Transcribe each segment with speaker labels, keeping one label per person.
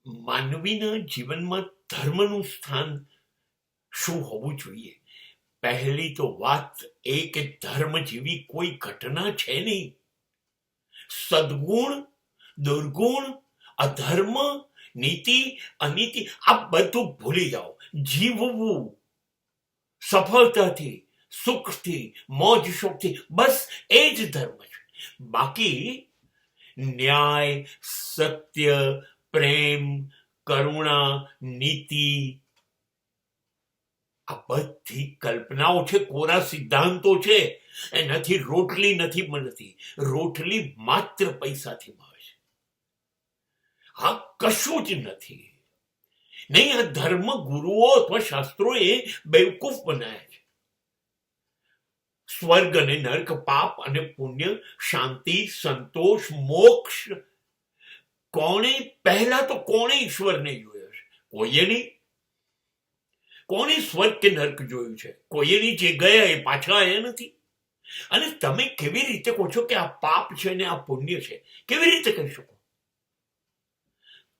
Speaker 1: માનવીના જીવનમાં ધર્મનું સ્થાન શું હોવું જોઈએ? પહેલી તો વાત એ કે ધર્મ જેવી કોઈ ઘટના છે નહીં. સદગુણ, દુર્ગુણ, અધર્મ, નીતિ, અનીતિ આ બધું ભૂલી જાઓ. જીવવું સફળતાથી, સુખથી, મોજ શોખથી, બસ એ જ ધર્મ છે. બાકી ન્યાય, સત્ય, પ્રેમ, કરુણા, નીતિ આ બધી કલ્પનાઓ છે, કોરા સિદ્ધાંતો છે. એનાથી રોટલી નથી બનતી. રોટલી માત્ર પૈસાથી મળે છે. આ કશું જ નથી. નહીં, આ ધર્મ ગુરુઓ અથવા શાસ્ત્રોએ બેવકૂફ બનાવ્યા છે. સ્વર્ગ અને નર્ક, પાપ અને પુણ્ય, શાંતિ, સંતોષ, મોક્ષ પહેલા તો કોણે ઈશ્વરને જોયો છે? કોઈએ નહીં. કોણે સ્વર્ગ કે નર્ક જોયું છે? કોઈએ નહીં. જે ગયા એ પાછા આવ્યા નથી. અને તમે કેવી રીતે કહો છો કે આ પાપ છે ને આ પુણ્ય છે? કેવી રીતે કહી શકો?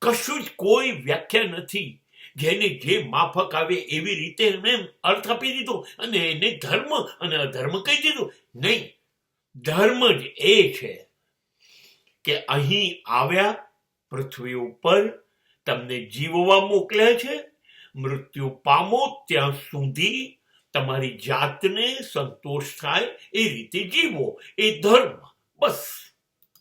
Speaker 1: કશું જ કોઈ વ્યાખ્યા નથી. જેને જે માફક આવે એવી રીતે એને અર્થ આપી દીધો અને એને ધર્મ અને અધર્મ કહી દીધું. નહીં, ધર્મ જ એ છે કે અહીં આવ્યા પૃથ્વી ઉપર, તમને જીવવા મોકલ્યા છે. મૃત્યુ પામો ત્યાં સુધી તમારી જાતને સંતોષ થાય એ રીતે જીવો. એ ધર્મ. બસ.